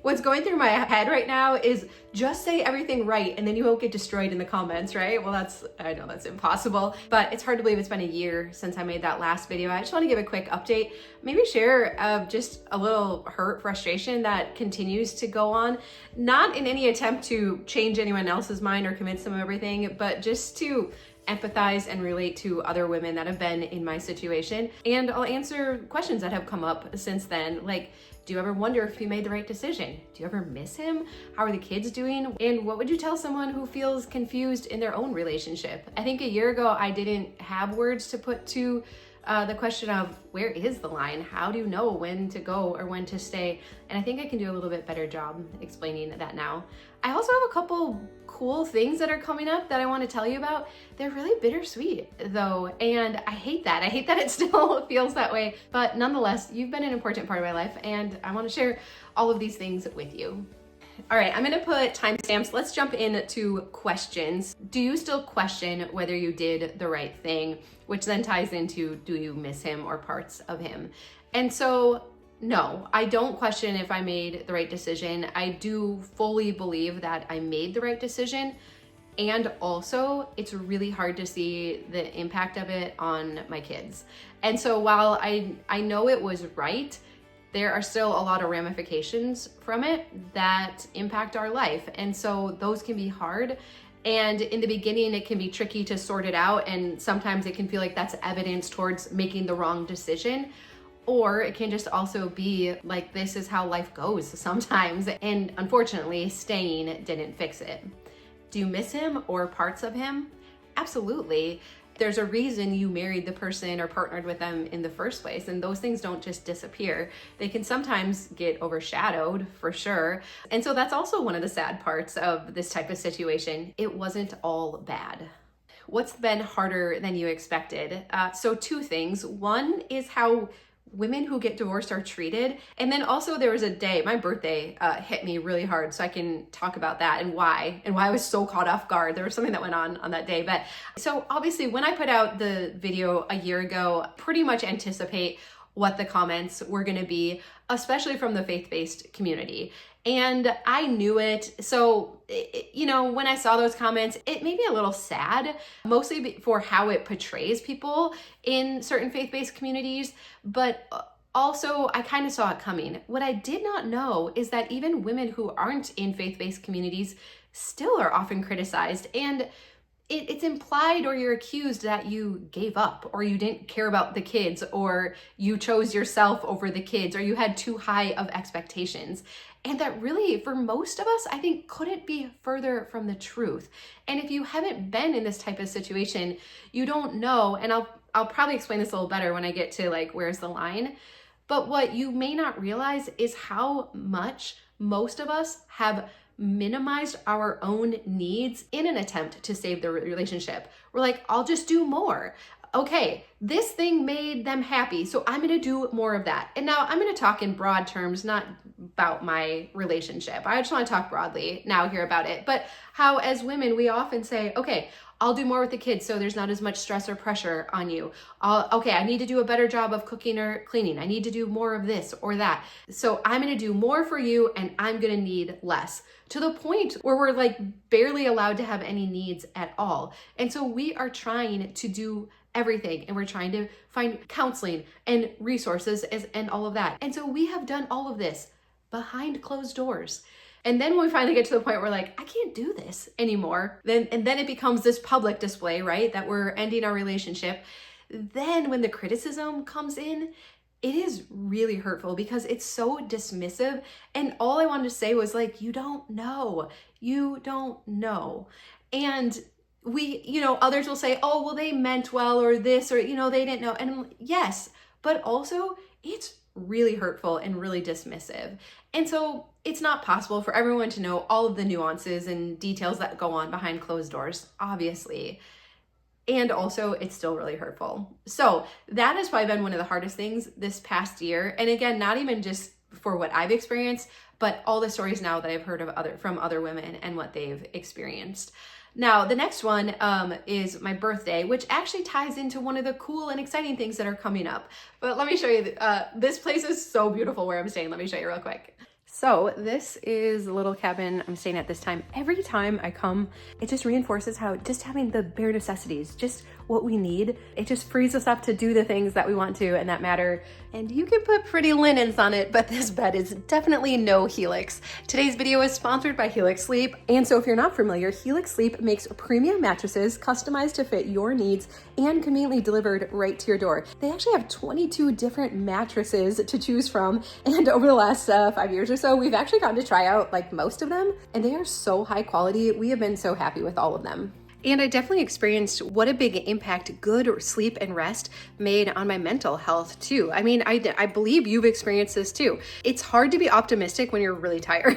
What's going through my head right now is just say everything right and then you won't get destroyed in the comments, right? Well, I know that's impossible, but it's hard to believe it's been a year since I made that last video. I just want to give a quick update, maybe share just a little hurt, frustration that continues to go on, not in any attempt to change anyone else's mind or convince them of everything, but just to empathize and relate to other women that have been in my situation. And I'll answer questions that have come up since then, like, do you ever wonder if you made the right decision? Do you ever miss him? How are the kids doing? And what would you tell someone who feels confused in their own relationship? I think a year ago, I didn't have words to put to the question of where is the line? How do you know when to go or when to stay? And I think I can do a little bit better job explaining that now. I also have a couple cool things that are coming up that I want to tell you about. They're really bittersweet though, and I hate that. I hate that it still feels that way, but nonetheless, you've been an important part of my life and I want to share all of these things with you. All right, I'm gonna put timestamps. Let's jump into questions. Do you still question whether you did the right thing? Which then ties into, do you miss him or parts of him? And so, no, I don't question if I made the right decision. I do fully believe that I made the right decision. And also, it's really hard to see the impact of it on my kids. And so while I know it was right, there are still a lot of ramifications from it that impact our life. And so those can be hard. And in the beginning, it can be tricky to sort it out. And sometimes it can feel like that's evidence towards making the wrong decision. Or it can just also be like, this is how life goes sometimes. And unfortunately, staying didn't fix it. Do you miss him or parts of him? Absolutely. There's a reason you married the person or partnered with them in the first place, and those things don't just disappear. They can sometimes get overshadowed, for sure. And so that's also one of the sad parts of this type of situation. It wasn't all bad. What's been harder than you expected? So two things. One is how women who get divorced are treated. And then also there was a day, my birthday hit me really hard, so I can talk about that and why I was so caught off guard. There was something that went on that day. But so obviously when I put out the video a year ago, pretty much anticipate what the comments were gonna be, especially from the faith-based community. And I knew it. So, you know, when I saw those comments, it made me a little sad, mostly for how it portrays people in certain faith-based communities. But also, I kind of saw it coming. What I did not know is that even women who aren't in faith-based communities still are often criticized. And it's implied or you're accused that you gave up or you didn't care about the kids or you chose yourself over the kids or you had too high of expectations. And that really, for most of us, I think couldn't be further from the truth. And if you haven't been in this type of situation, you don't know. And I'll probably explain this a little better when I get to like, where's the line? But what you may not realize is how much most of us have minimized our own needs in an attempt to save the relationship. We're like, I'll just do more. Okay, this thing made them happy, so I'm gonna do more of that. And now I'm gonna talk in broad terms, not about my relationship. I just wanna talk broadly now here about it. But how as women, we often say, okay, I'll do more with the kids so there's not as much stress or pressure on you. Okay, I need to do a better job of cooking or cleaning. I need to do more of this or that. So I'm gonna do more for you and I'm gonna need less, to the point where we're like barely allowed to have any needs at all. And so we are trying to do everything and we're trying to find counseling and resources and all of that. And so we have done all of this behind closed doors. And then when we finally get to the point where we're like, I can't do this anymore, then it becomes this public display, right? That we're ending our relationship. Then when the criticism comes in, it is really hurtful because it's so dismissive. And all I wanted to say was like, you don't know. You don't know. And we, you know, others will say, oh, well, they meant well, or this, or, you know, they didn't know. And yes, but also it's really hurtful and really dismissive. And so it's not possible for everyone to know all of the nuances and details that go on behind closed doors, obviously. And also it's still really hurtful. So that has probably been one of the hardest things this past year. And again, not even just for what I've experienced, but all the stories now that I've heard of from other women and what they've experienced. Now, the next one is my birthday, which actually ties into one of the cool and exciting things that are coming up. But let me show you, this place is so beautiful where I'm staying. Let me show you real quick. So this is the little cabin I'm staying at this time. Every time I come, it just reinforces how just having the bare necessities, just what we need, it just frees us up to do the things that we want to and that matter. And you can put pretty linens on it, but this bed is definitely no Helix. Today's video is sponsored by Helix Sleep. And so if you're not familiar, Helix Sleep makes premium mattresses customized to fit your needs and conveniently delivered right to your door. They actually have 22 different mattresses to choose from. And over the last 5 years or so, we've actually gotten to try out like most of them, and they are so high quality. We have been so happy with all of them. And I definitely experienced what a big impact good sleep and rest made on my mental health too. I mean, I believe you've experienced this too. It's hard to be optimistic when you're really tired.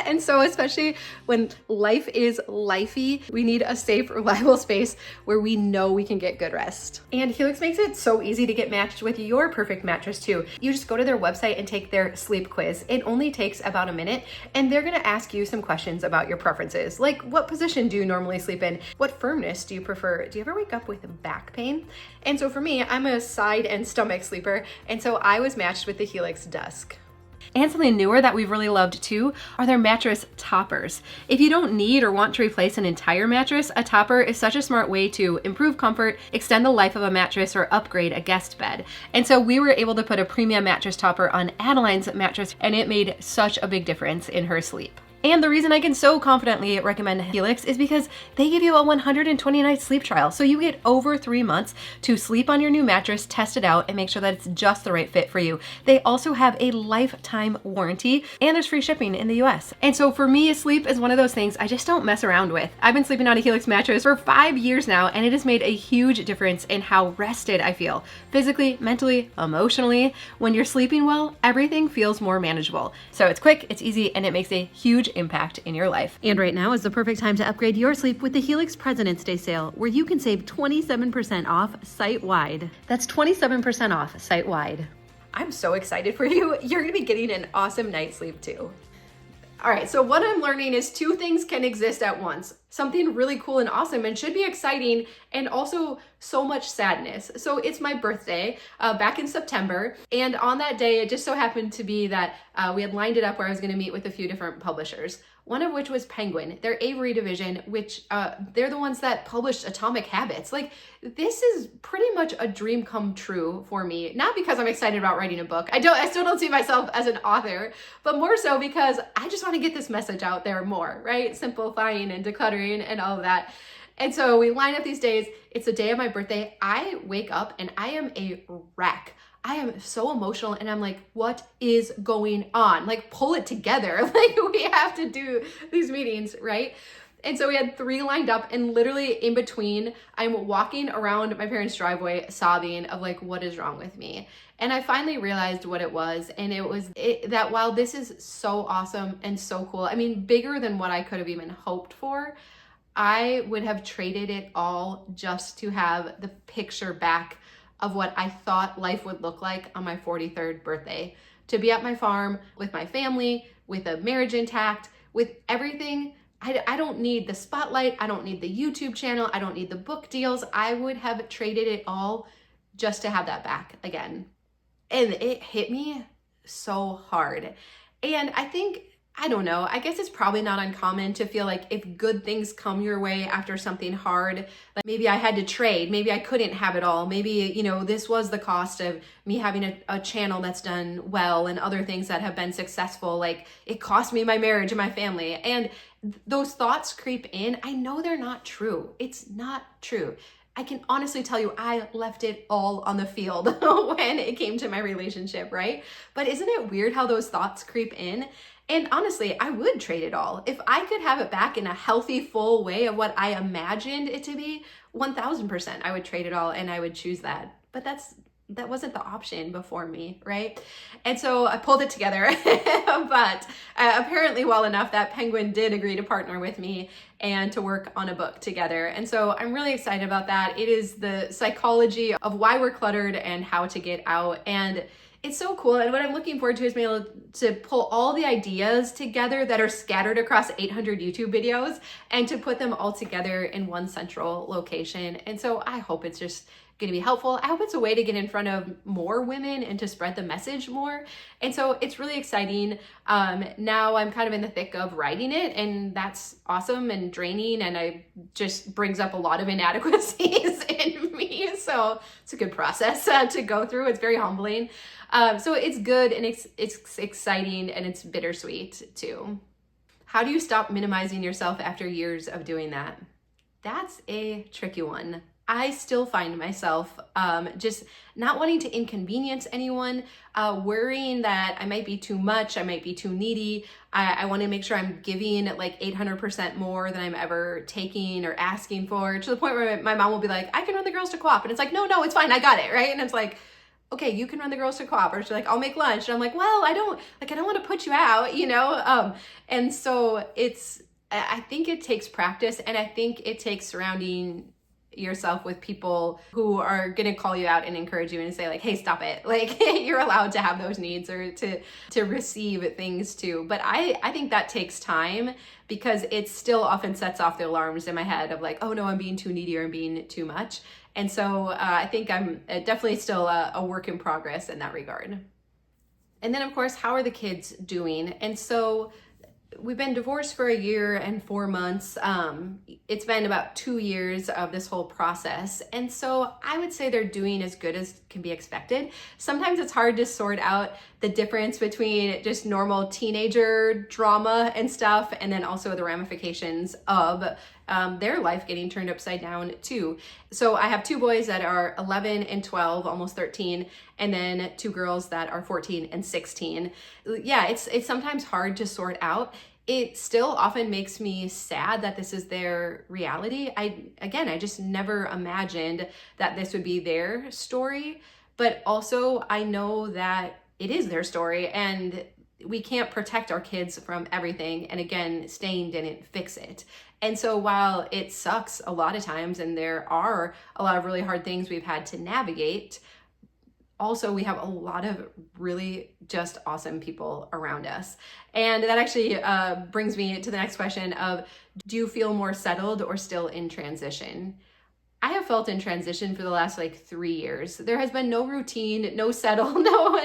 And so especially when life is lifey, we need a safe, reliable space where we know we can get good rest. And Helix makes it so easy to get matched with your perfect mattress too. You just go to their website and take their sleep quiz. It only takes about a minute, and they're gonna ask you some questions about your preferences, like what position do you normally sleep in? What firmness do you prefer? Do you ever wake up with back pain? And so for me, I'm a side and stomach sleeper, and so I was matched with the Helix Dusk. And something newer that we've really loved too are their mattress toppers. If you don't need or want to replace an entire mattress, a topper is such a smart way to improve comfort, extend the life of a mattress, or upgrade a guest bed. And so we were able to put a premium mattress topper on Adeline's mattress, and it made such a big difference in her sleep. And the reason I can so confidently recommend Helix is because they give you a 120-night sleep trial. So you get over 3 months to sleep on your new mattress, test it out, and make sure that it's just the right fit for you. They also have a lifetime warranty, and there's free shipping in the US. And so for me, sleep is one of those things I just don't mess around with. I've been sleeping on a Helix mattress for 5 years now, and it has made a huge difference in how rested I feel. Physically, mentally, emotionally. When you're sleeping well, everything feels more manageable. So it's quick, it's easy, and it makes a huge impact in your life. And right now is the perfect time to upgrade your sleep with the Helix President's Day sale, where you can save 27% off site-wide. That's 27% off site-wide. I'm so excited for you. You're gonna be getting an awesome night's sleep too. All right, so what I'm learning is 2 things can exist at once. Something really cool and awesome and should be exciting, and also so much sadness. So it's my birthday back in September, and on that day, it just so happened to be that we had lined it up where I was gonna meet with a few different publishers, one of which was Penguin, their Avery division, which they're the ones that published Atomic Habits. Like, this is pretty much a dream come true for me, not because I'm excited about writing a book. I still don't see myself as an author, but more so because I just want to get this message out there more, right? Simplifying and decluttering and all of that. And so we line up these days. It's the day of my birthday. I wake up and I am a wreck. I am so emotional, and I'm like, what is going on? Like, pull it together. Like, we have to do these meetings, right? And so we had 3 lined up, and literally in between, I'm walking around my parents' driveway sobbing of like, what is wrong with me? And I finally realized what it was. And it was that while this is so awesome and so cool, I mean, bigger than what I could have even hoped for, I would have traded it all just to have the picture back of what I thought life would look like on my 43rd birthday. To be at my farm with my family, with a marriage intact, with everything. I don't need the spotlight. I don't need the YouTube channel. I don't need the book deals. I would have traded it all just to have that back again. And it hit me so hard. And I don't know, I guess it's probably not uncommon to feel like if good things come your way after something hard, like maybe I had to trade, maybe I couldn't have it all. Maybe, you know, this was the cost of me having a channel that's done well and other things that have been successful. Like, it cost me my marriage and my family. And those thoughts creep in. I know they're not true. It's not true. I can honestly tell you, I left it all on the field when it came to my relationship, right? But isn't it weird how those thoughts creep in? And honestly, I would trade it all. If I could have it back in a healthy, full way of what I imagined it to be, 1000%, I would trade it all and I would choose that. But that wasn't the option before me, right? And so I pulled it together, but apparently well enough that Penguin did agree to partner with me and to work on a book together. And so I'm really excited about that. It is the psychology of why we're cluttered and how to get out. And it's so cool. And what I'm looking forward to is being able to pull all the ideas together that are scattered across 800 YouTube videos and to put them all together in one central location. And so I hope it's just going to be helpful. I hope it's a way to get in front of more women and to spread the message more. And so it's really exciting. Now I'm kind of in the thick of writing it, and that's awesome and draining, and I just brings up a lot of inadequacies in me. So it's a good process to go through. It's very humbling. So it's good, and it's exciting, and it's bittersweet too. How do you stop minimizing yourself after years of doing that? That's a tricky one. I still find myself just not wanting to inconvenience anyone, worrying that I might be too much, I might be too needy. I want to make sure I'm giving like 800% more than I'm ever taking or asking for, to the point where my mom will be like, I can run the girls to co-op. And it's like, no, it's fine. I got it. Right. And it's like, okay, you can run the girls to co-op. Or she's like, I'll make lunch. And I'm like, well, I don't want to put you out, you know? And so I think it takes practice, and I think it takes surrounding yourself with people who are going to call you out and encourage you and say like, hey, stop it. Like, you're allowed to have those needs or to receive things too. But I think that takes time, because it still often sets off the alarms in my head of like, oh no, I'm being too needy or I'm being too much. And so I think I'm definitely still a work in progress in that regard. And then of course, how are the kids doing? And so we've been divorced for a year and 4 months. It's been about 2 years of this whole process. And so I would say they're doing as good as can be expected. Sometimes it's hard to sort out the difference between just normal teenager drama and stuff, and then also the ramifications of their life getting turned upside down too. So I have 2 boys that are 11 and 12, almost 13, and then 2 girls that are 14 and 16. Yeah, it's sometimes hard to sort out. It still often makes me sad that this is their reality. I just never imagined that this would be their story, but also I know that it is their story, and we can't protect our kids from everything. And again, staying didn't fix it. And so while it sucks a lot of times, and there are a lot of really hard things we've had to navigate, also we have a lot of really just awesome people around us. And that actually brings me to the next question of, do you feel more settled or still in transition? I have felt in transition for the last like 3 years. There has been no routine, no settle,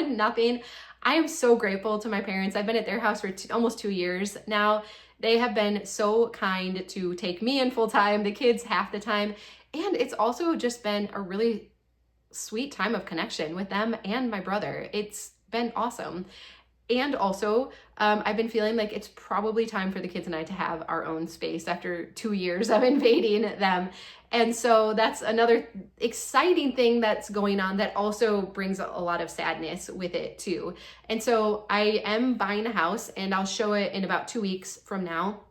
nothing. I am so grateful to my parents. I've been at their house for almost 2 years now. They have been so kind to take me in full time, the kids half the time. And it's also just been a really sweet time of connection with them and my brother. It's been awesome. And also, I've been feeling like it's probably time for the kids and I to have our own space after 2 years of invading them. And so that's another exciting thing that's going on that also brings a lot of sadness with it too. And so I am buying a house, and I'll show it in about 2 weeks from now.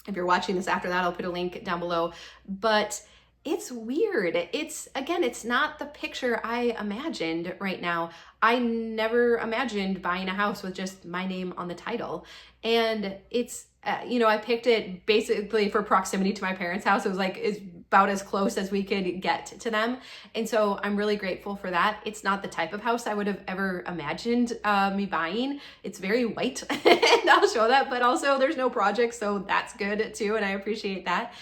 If you're watching this after that, I'll put a link down below. But it's weird. It's not the picture I imagined right now. I never imagined buying a house with just my name on the title. And it's, I picked it basically for proximity to my parents' house. It was like, it's about as close as we could get to them. And so I'm really grateful for that. It's not the type of house I would have ever imagined me buying. It's very white, and I'll show that, but also there's no project, so that's good too, and I appreciate that.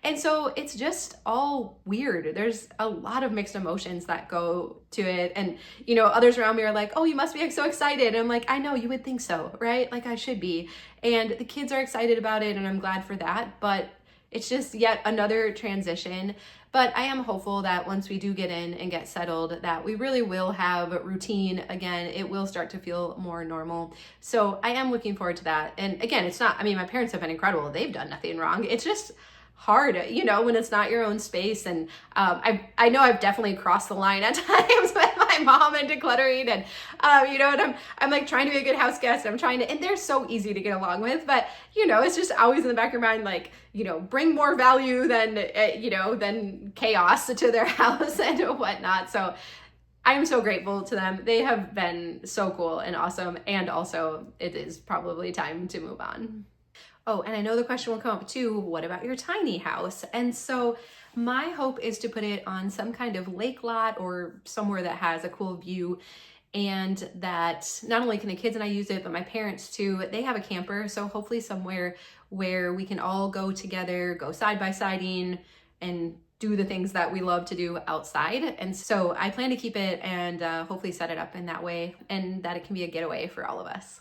And so it's just all weird. There's a lot of mixed emotions that go to it. And, others around me are like, oh, you must be so excited. And I'm like, I know, you would think so, right? Like I should be. And the kids are excited about it, and I'm glad for that. But it's just yet another transition. But I am hopeful that once we do get in and get settled, that we really will have routine again. It will start to feel more normal. So I am looking forward to that. And again, my parents have been incredible. They've done nothing wrong. It's just hard, when it's not your own space. And I know I've definitely crossed the line at times with my mom and decluttering, and and I'm like trying to be a good house guest. And they're so easy to get along with, but it's just always in the back of your mind, like, bring more value than chaos to their house and whatnot. So I'm so grateful to them. They have been so cool and awesome. And also it is probably time to move on. Oh, and I know the question will come up too, what about your tiny house? And so my hope is to put it on some kind of lake lot or somewhere that has a cool view. and that not only can the kids and I use it, but my parents too. They have a camper, so hopefully somewhere where we can all go together, go side by siding, and do the things that we love to do outside. And so I plan to keep it and hopefully set it up in that way, and that it can be a getaway for all of us.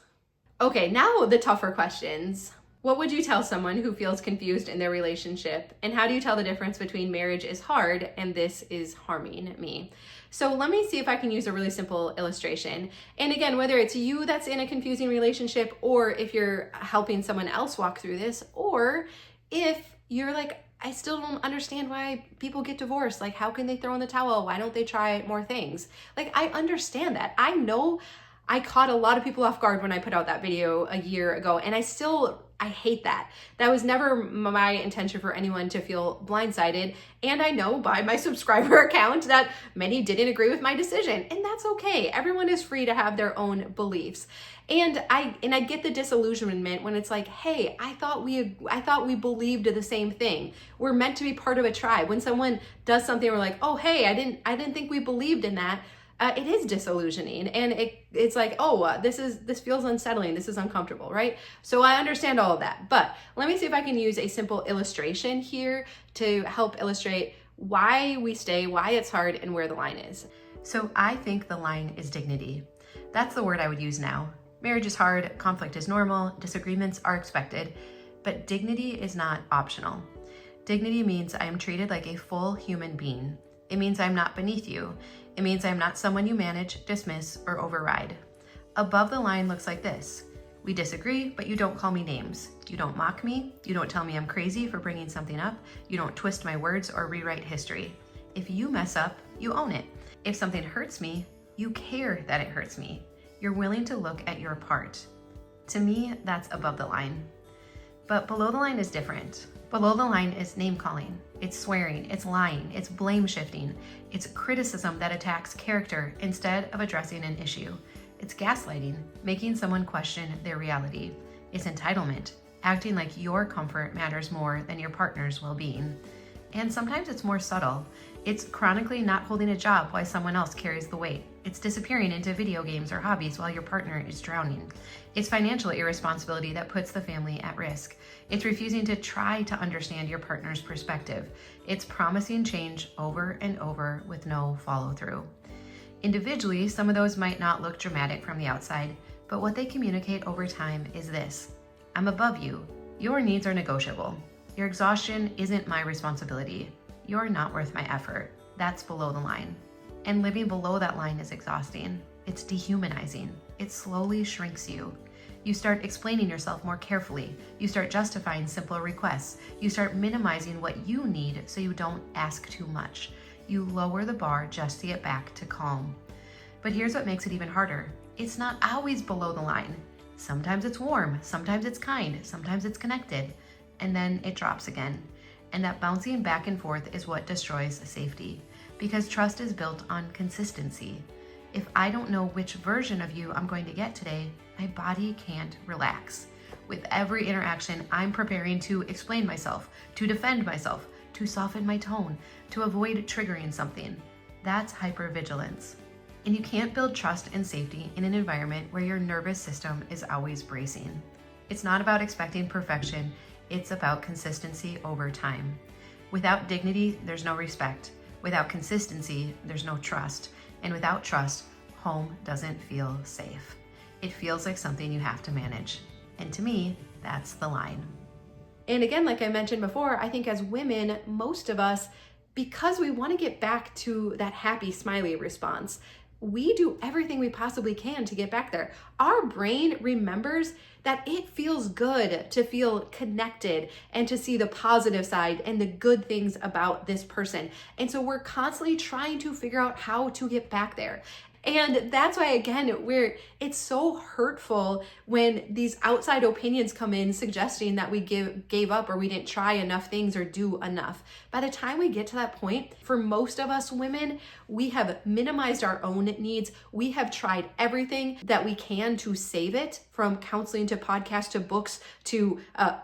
Okay, now the tougher questions. What would you tell someone who feels confused in their relationship? And how do you tell the difference between marriage is hard and this is harming me? So let me see if I can use a really simple illustration. And again, whether it's you that's in a confusing relationship, or if you're helping someone else walk through this, or if you're like, I still don't understand why people get divorced. Like, how can they throw in the towel? Why don't they try more things? Like, I understand that. I know I caught a lot of people off guard when I put out that video a year ago, and I hate that. That was never my intention for anyone to feel blindsided. And I know by my subscriber account that many didn't agree with my decision, and that's okay. Everyone is free to have their own beliefs. And I get the disillusionment when it's like, hey, I thought we believed the same thing. We're meant to be part of a tribe. When someone does something, we're like, oh, hey, I didn't think we believed in that. It is disillusioning, and it's like, oh, this feels unsettling. This is uncomfortable, right? So I understand all of that, but let me see if I can use a simple illustration here to help illustrate why we stay, why it's hard, and where the line is. So I think the line is dignity. That's the word I would use now. Marriage is hard, conflict is normal, disagreements are expected, but dignity is not optional. Dignity means I am treated like a full human being. It means I'm not beneath you. It means I'm not someone you manage, dismiss, or override. Above the line looks like this. We disagree, but you don't call me names. You don't mock me. You don't tell me I'm crazy for bringing something up. You don't twist my words or rewrite history. If you mess up, you own it. If something hurts me, you care that it hurts me. You're willing to look at your part. To me, that's above the line. But below the line is different. Below the line is name calling. It's swearing, it's lying, it's blame shifting. It's criticism that attacks character instead of addressing an issue. It's gaslighting, making someone question their reality. It's entitlement, acting like your comfort matters more than your partner's well-being. And sometimes it's more subtle. It's chronically not holding a job while someone else carries the weight. It's disappearing into video games or hobbies while your partner is drowning. It's financial irresponsibility that puts the family at risk. It's refusing to try to understand your partner's perspective. It's promising change over and over with no follow-through. Individually, some of those might not look dramatic from the outside, but what they communicate over time is this: I'm above you. Your needs are negotiable. Your exhaustion isn't my responsibility. You're not worth my effort. That's below the line. And living below that line is exhausting. It's dehumanizing. It slowly shrinks you. You start explaining yourself more carefully. You start justifying simpler requests. You start minimizing what you need so you don't ask too much. You lower the bar just to get back to calm. But here's what makes it even harder. It's not always below the line. Sometimes it's warm, sometimes it's kind, sometimes it's connected, and then it drops again. And that bouncing back and forth is what destroys safety, because trust is built on consistency. If I don't know which version of you I'm going to get today, my body can't relax. With every interaction, I'm preparing to explain myself, to defend myself, to soften my tone, to avoid triggering something. That's hypervigilance. And you can't build trust and safety in an environment where your nervous system is always bracing. It's not about expecting perfection, it's about consistency over time. Without dignity, there's no respect. Without consistency, there's no trust. And without trust, home doesn't feel safe. It feels like something you have to manage. And to me, that's the line. And again, like I mentioned before, I think as women, most of us, because we want to get back to that happy, smiley response, we do everything we possibly can to get back there. Our brain remembers that it feels good to feel connected and to see the positive side and the good things about this person. And so we're constantly trying to figure out how to get back there. And that's why, again, it's so hurtful when these outside opinions come in suggesting that we gave up or we didn't try enough things or do enough. By the time we get to that point, for most of us women, we have minimized our own needs. We have tried everything that we can to save it from counseling to podcasts to books to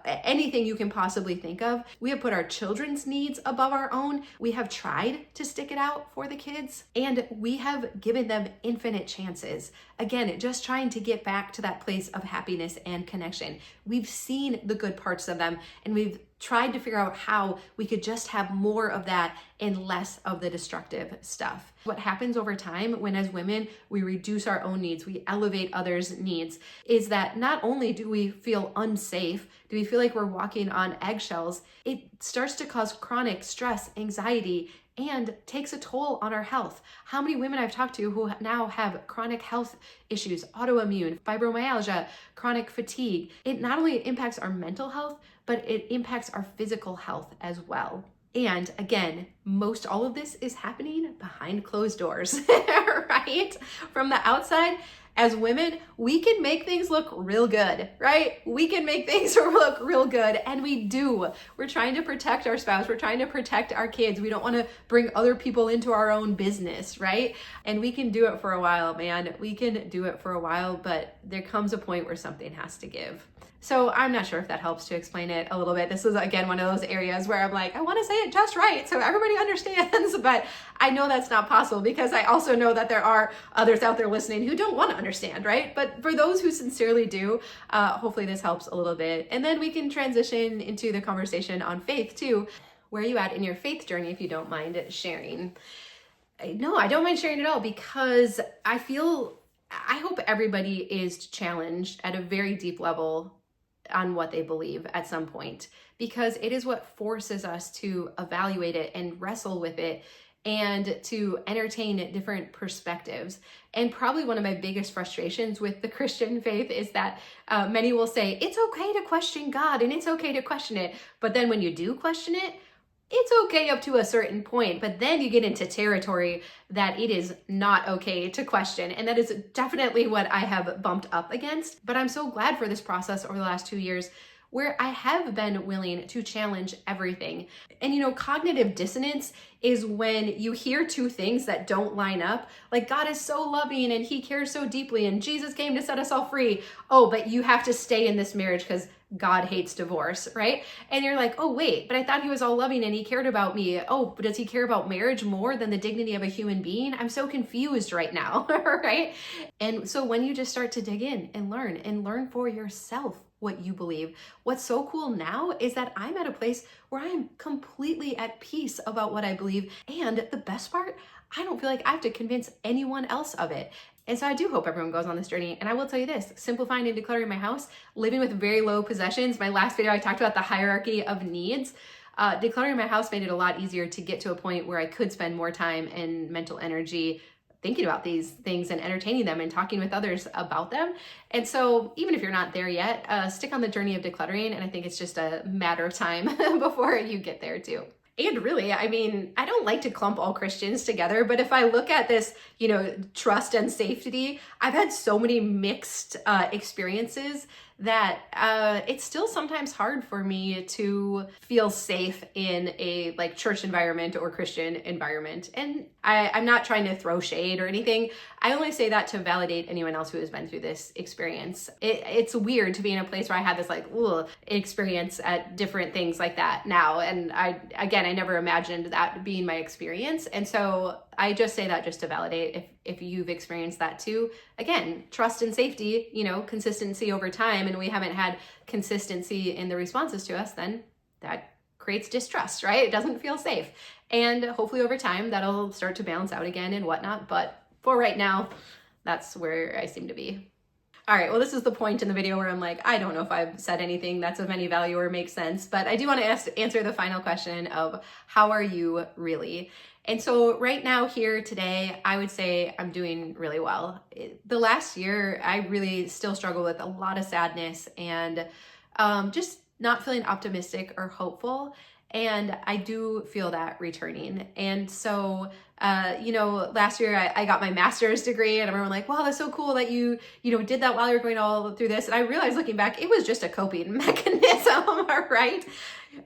anything you can possibly think of. We have put our children's needs above our own. We have tried to stick it out for the kids, and we have given them infinite chances. Again, just trying to get back to that place of happiness and connection. We've seen the good parts of them, and we've tried to figure out how we could just have more of that and less of the destructive stuff. What happens over time when, as women, we reduce our own needs, we elevate others' needs, is that not only do we feel unsafe, do we feel like we're walking on eggshells, it starts to cause chronic stress, anxiety, and takes a toll on our health. How many women I've talked to who now have chronic health issues, autoimmune, fibromyalgia, chronic fatigue. It not only impacts our mental health, but it impacts our physical health as well. And again, most all of this is happening behind closed doors, right? From the outside, as women, we can make things look real good, right? We can make things look real good, and we do. We're trying to protect our spouse. We're trying to protect our kids. We don't want to bring other people into our own business, right? And we can do it for a while, man. We can do it for a while, but there comes a point where something has to give. So I'm not sure if that helps to explain it a little bit. This is, again, one of those areas where I'm like, I want to say it just right so everybody understands, but I know that's not possible because I also know that there are others out there listening who don't want to understand, right? But for those who sincerely do, hopefully this helps a little bit. And then we can transition into the conversation on faith too. Where are you at in your faith journey, if you don't mind sharing? No, I don't mind sharing at all, because I hope everybody is challenged at a very deep level on what they believe at some point, because it is what forces us to evaluate it and wrestle with it and to entertain different perspectives. And probably one of my biggest frustrations with the Christian faith is that many will say, it's okay to question God and it's okay to question it. But then when you do question it, it's okay up to a certain point, but then you get into territory that it is not okay to question. And that is definitely what I have bumped up against. But I'm so glad for this process over the last 2 years where I have been willing to challenge everything. And cognitive dissonance is when you hear two things that don't line up. Like, God is so loving and he cares so deeply and Jesus came to set us all free. Oh, but you have to stay in this marriage because God hates divorce, right? And you're like, oh, wait, but I thought he was all loving and he cared about me. Oh, but does he care about marriage more than the dignity of a human being? I'm so confused right now, right? And so when you just start to dig in and learn for yourself what you believe, what's so cool now is that I'm at a place where I am completely at peace about what I believe. And the best part, I don't feel like I have to convince anyone else of it. And so I do hope everyone goes on this journey. And I will tell you this, simplifying and decluttering my house, living with very low possessions. My last video, I talked about the hierarchy of needs. Decluttering my house made it a lot easier to get to a point where I could spend more time and mental energy thinking about these things and entertaining them and talking with others about them. And so even if you're not there yet, stick on the journey of decluttering. And I think it's just a matter of time before you get there too. And really, I mean, I don't like to clump all Christians together, but if I look at this, trust and safety, I've had so many mixed experiences that it's still sometimes hard for me to feel safe in a church environment or Christian environment. And I'm not trying to throw shade or anything. I only say that to validate anyone else who has been through this experience. It's weird to be in a place where I had this experience at different things like that now. And I never imagined that being my experience. And so I just say that just to validate if you've experienced that too. Again, trust and safety, consistency over time, and we haven't had consistency in the responses to us, then that creates distrust, right? It doesn't feel safe. And hopefully over time that'll start to balance out again and whatnot. But for right now, that's where I seem to be. All right, well, this is the point in the video where I'm like, I don't know if I've said anything that's of any value or makes sense, but I do want to answer the final question of how are you really? And so right now here today, I would say I'm doing really well. The last year, I really still struggle with a lot of sadness and just not feeling optimistic or hopeful. And I do feel that returning. And so You know, last year I got my master's degree, and everyone like, wow, that's so cool that you know, did that while you were going all through this. And I realized looking back, it was just a coping mechanism, right?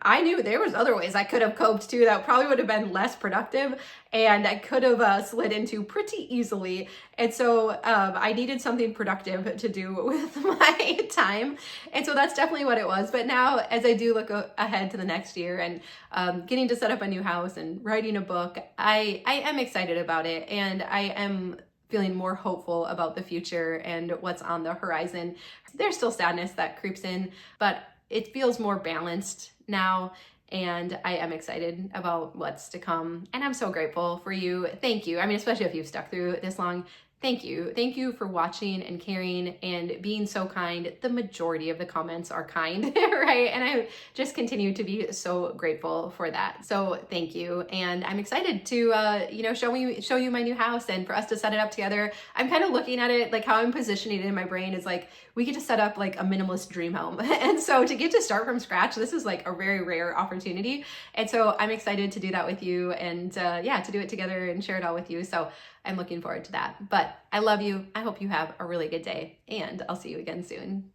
I knew there was other ways I could have coped too that probably would have been less productive, and I could have slid into pretty easily. And so I needed something productive to do with my time. And so that's definitely what it was. But now as I do look ahead to the next year and getting to set up a new house and writing a book, I am excited about it, and I am feeling more hopeful about the future and what's on the horizon. There's still sadness that creeps in, but it feels more balanced now, and I am excited about what's to come. And I'm so grateful for you. Thank you. I mean, especially if you've stuck through this long. Thank you. Thank you for watching and caring and being so kind. The majority of the comments are kind, right? And I just continue to be so grateful for that. So thank you. And I'm excited to, you know, show you my new house and for us to set it up together. I'm kind of looking at it, like how I'm positioning it in my brain is like, we get to set up like a minimalist dream home. And so to get to start from scratch, this is like a very rare opportunity. And so I'm excited to do that with you, and yeah, to do it together and share it all with you. So I'm looking forward to that. But I love you. I hope you have a really good day, and I'll see you again soon.